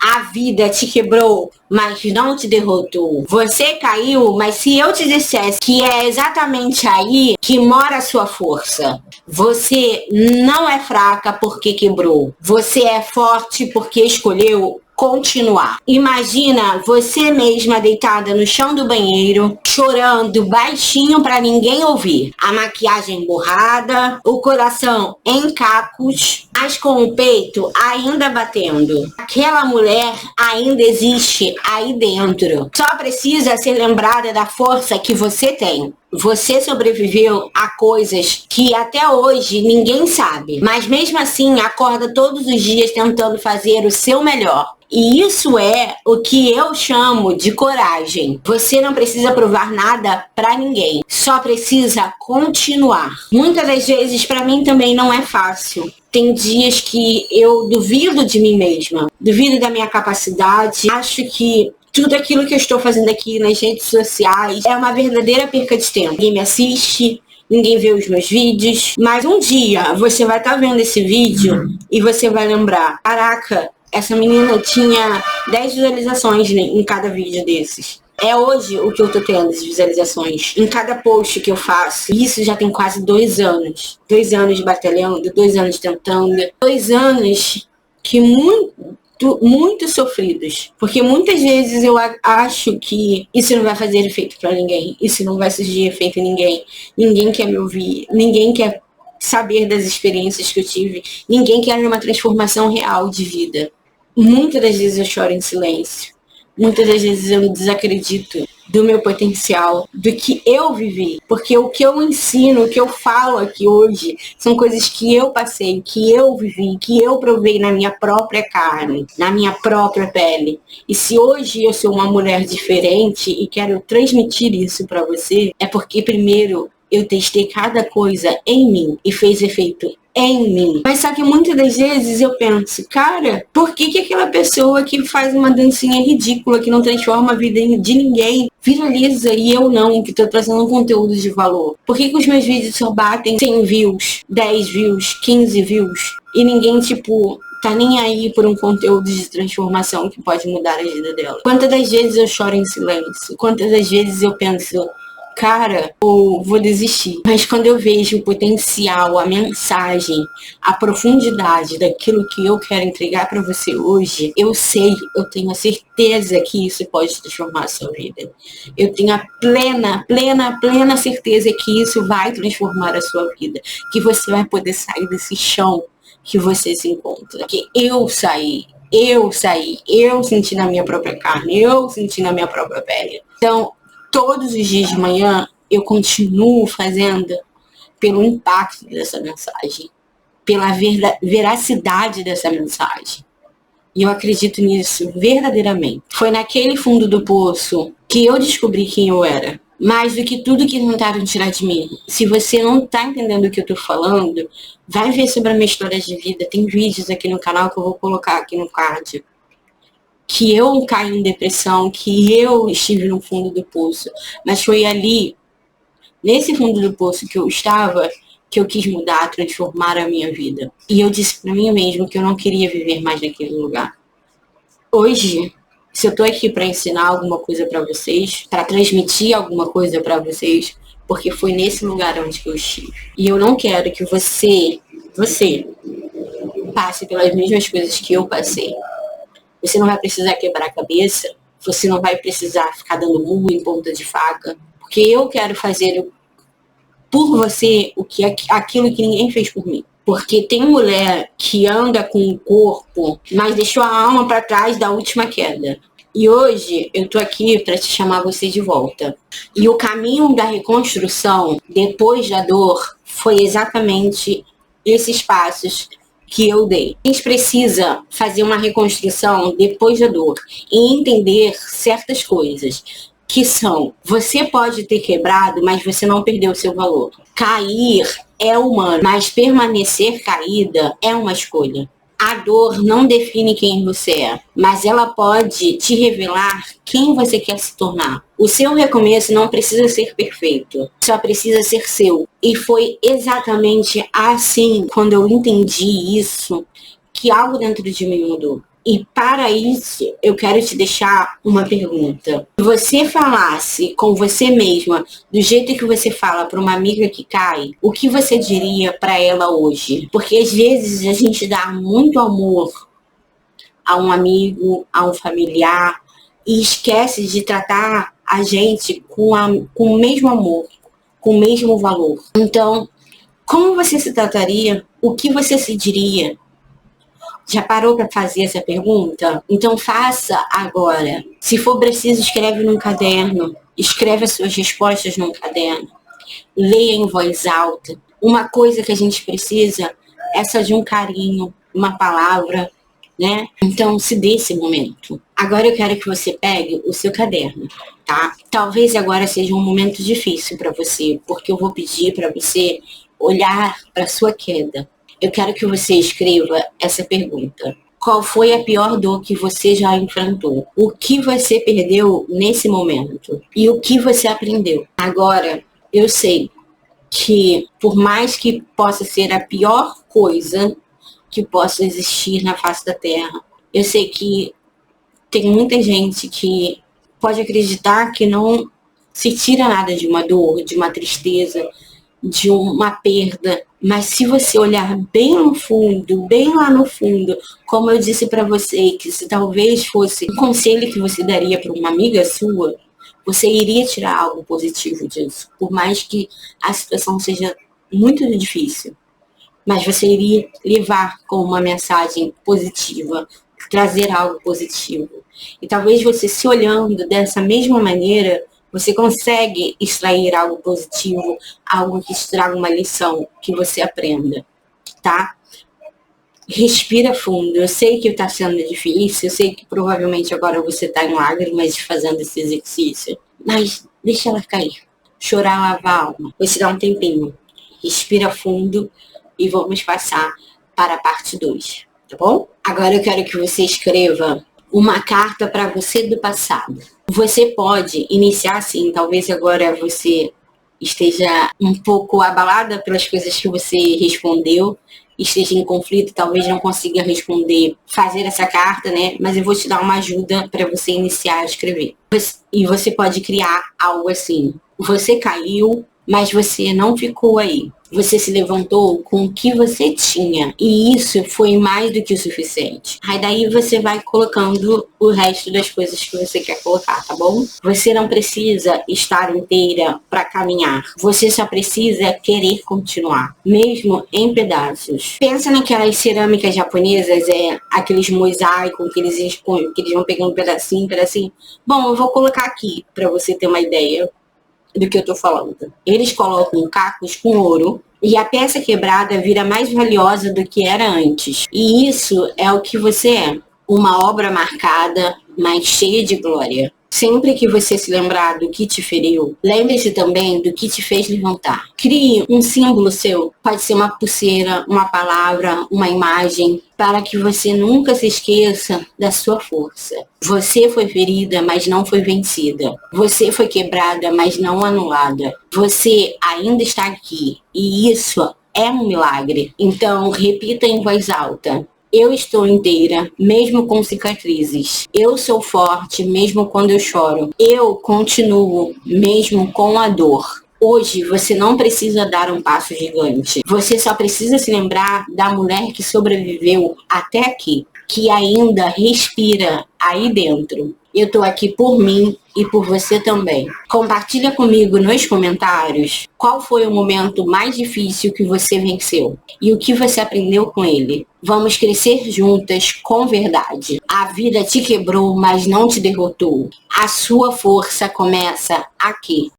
A vida te quebrou, mas não te derrotou. Você caiu, mas se eu te dissesse que é exatamente aí que mora a sua força. Você não é fraca porque quebrou. Você é forte porque escolheu continuar. Imagina você mesma deitada no chão do banheiro, chorando baixinho para ninguém ouvir. A maquiagem borrada, o coração em cacos, mas com o peito ainda batendo. Aquela mulher ainda existe aí dentro. Só precisa ser lembrada da força que você tem. Você sobreviveu a coisas que até hoje ninguém sabe, mas mesmo assim acorda todos os dias tentando fazer o seu melhor. E isso é o que eu chamo de coragem. Você não precisa provar nada pra ninguém, só precisa continuar. Muitas das vezes pra mim também não é fácil. Tem dias que eu duvido de mim mesma, duvido da minha capacidade, acho que tudo aquilo que eu estou fazendo aqui nas redes sociais é uma verdadeira perca de tempo. Ninguém me assiste, ninguém vê os meus vídeos, mas um dia você vai estar vendo esse vídeo e você vai lembrar, caraca, essa menina tinha 10 visualizações em cada vídeo desses. É hoje o que eu tô tendo de visualizações em cada post que eu faço. Isso já tem quase 2 anos. 2 anos batalhando, 2 anos tentando, 2 anos que muito sofridos. Porque muitas vezes eu acho que isso não vai fazer efeito pra ninguém. Isso não vai surgir efeito em ninguém. Ninguém quer me ouvir. Ninguém quer saber das experiências que eu tive. Ninguém quer uma transformação real de vida. Muitas das vezes eu choro em silêncio. Muitas das vezes eu me desacredito do meu potencial, do que eu vivi. Porque o que eu ensino, o que eu falo aqui hoje, são coisas que eu passei, que eu vivi, que eu provei na minha própria carne, na minha própria pele. E se hoje eu sou uma mulher diferente e quero transmitir isso pra você, é porque primeiro eu testei cada coisa em mim e fez efeito em mim. Mas só que muitas das vezes eu penso, cara, por que aquela pessoa que faz uma dancinha ridícula, que não transforma a vida de ninguém, viraliza e eu não, que tô trazendo um conteúdo de valor? Por que os meus vídeos só batem 100 views, 10 views, 15 views e ninguém, tipo, tá nem aí por um conteúdo de transformação que pode mudar a vida dela? Quantas das vezes eu choro em silêncio? Quantas das vezes eu penso, cara, eu vou desistir. Mas quando eu vejo o potencial, a mensagem, a profundidade daquilo que eu quero entregar para você hoje, eu sei, eu tenho a certeza que isso pode transformar a sua vida. Eu tenho a plena certeza que isso vai transformar a sua vida. Que você vai poder sair desse chão que você se encontra. Que eu senti na minha própria carne, eu senti na minha própria pele. Então, todos os dias de manhã eu continuo fazendo pelo impacto dessa mensagem, pela veracidade dessa mensagem. E eu acredito nisso verdadeiramente. Foi naquele fundo do poço que eu descobri quem eu era. Mais do que tudo que tentaram tirar de mim. Se você não tá entendendo o que eu tô falando, vai ver sobre a minha história de vida. Tem vídeos aqui no canal que eu vou colocar aqui no card. Que eu caí em depressão, que eu estive no fundo do poço. Mas foi ali, nesse fundo do poço que eu estava, que eu quis mudar, transformar a minha vida. E eu disse pra mim mesmo que eu não queria viver mais naquele lugar. Hoje, se eu tô aqui pra ensinar alguma coisa pra vocês, pra transmitir alguma coisa pra vocês, porque foi nesse lugar onde eu estive. E eu não quero que você passe pelas mesmas coisas que eu passei. Você não vai precisar quebrar a cabeça, você não vai precisar ficar dando murro em ponta de faca, porque eu quero fazer por você aquilo que ninguém fez por mim. Porque tem mulher que anda com o corpo, mas deixou a alma para trás da última queda. E hoje eu tô aqui para te chamar você de volta. E o caminho da reconstrução, depois da dor, foi exatamente esses passos que eu dei. A gente precisa fazer uma reconstrução depois da dor e entender certas coisas, que são, você pode ter quebrado, mas você não perdeu o seu valor. Cair é humano, mas permanecer caída é uma escolha. A dor não define quem você é, mas ela pode te revelar quem você quer se tornar. O seu recomeço não precisa ser perfeito, só precisa ser seu. E foi exatamente assim, quando eu entendi isso, que algo dentro de mim mudou. E para isso, eu quero te deixar uma pergunta. Se você falasse com você mesma do jeito que você fala para uma amiga que cai, o que você diria para ela hoje? Porque às vezes a gente dá muito amor a um amigo, a um familiar, e esquece de tratar a gente com o mesmo amor, com o mesmo valor. Então, como você se trataria? O que você se diria? Já parou para fazer essa pergunta? Então faça agora. Se for preciso, escreve num caderno. Escreve as suas respostas num caderno. Leia em voz alta. Uma coisa que a gente precisa é só de um carinho, uma palavra, né? Então se dê esse momento. Agora eu quero que você pegue o seu caderno, tá? Talvez agora seja um momento difícil para você, porque eu vou pedir para você olhar para sua queda. Eu quero que você escreva essa pergunta. Qual foi a pior dor que você já enfrentou? O que você perdeu nesse momento? E o que você aprendeu? Agora, eu sei que por mais que possa ser a pior coisa que possa existir na face da Terra, eu sei que tem muita gente que pode acreditar que não se tira nada de uma dor, de uma tristeza, de uma perda, mas se você olhar bem no fundo, bem lá no fundo, como eu disse para você, que se talvez fosse um conselho que você daria para uma amiga sua, você iria tirar algo positivo disso, por mais que a situação seja muito difícil, mas você iria levar com uma mensagem positiva, trazer algo positivo. E talvez você se olhando dessa mesma maneira, você consegue extrair algo positivo, algo que te traga uma lição, que você aprenda, tá? Respira fundo. Eu sei que está sendo difícil, eu sei que provavelmente agora você está em lágrimas fazendo esse exercício, mas deixa ela cair. Chorar lava a alma. Vou te dar um tempinho. Respira fundo e vamos passar para a parte 2, tá bom? Agora eu quero que você escreva uma carta para você do passado. Você pode iniciar assim, talvez agora você esteja um pouco abalada pelas coisas que você respondeu, esteja em conflito, talvez não consiga responder, fazer essa carta, né? Mas eu vou te dar uma ajuda para você iniciar a escrever. E você pode criar algo assim. Você caiu, mas você não ficou aí. Você se levantou com o que você tinha. E isso foi mais do que o suficiente. Aí daí você vai colocando o resto das coisas que você quer colocar, tá bom? Você não precisa estar inteira para caminhar. Você só precisa querer continuar, mesmo em pedaços. Pensa naquelas cerâmicas japonesas, aqueles mosaicos que eles vão pegando pedacinho, pedacinho. Bom, eu vou colocar aqui para você ter uma ideia do que eu tô falando. Eles colocam cacos com ouro e a peça quebrada vira mais valiosa do que era antes. E isso é o que você é. Uma obra marcada, mas cheia de glória. Sempre que você se lembrar do que te feriu, lembre-se também do que te fez levantar. Crie um símbolo seu. Pode ser uma pulseira, uma palavra, uma imagem, para que você nunca se esqueça da sua força. Você foi ferida, mas não foi vencida. Você foi quebrada, mas não anulada. Você ainda está aqui. E isso é um milagre. Então, repita em voz alta. Eu estou inteira, mesmo com cicatrizes. Eu sou forte, mesmo quando eu choro. Eu continuo, mesmo com a dor. Hoje, você não precisa dar um passo gigante. Você só precisa se lembrar da mulher que sobreviveu até aqui, que ainda respira aí dentro. Eu tô aqui por mim e por você também. Compartilha comigo nos comentários qual foi o momento mais difícil que você venceu e o que você aprendeu com ele. Vamos crescer juntas com verdade. A vida te quebrou, mas não te derrotou. A sua força começa aqui.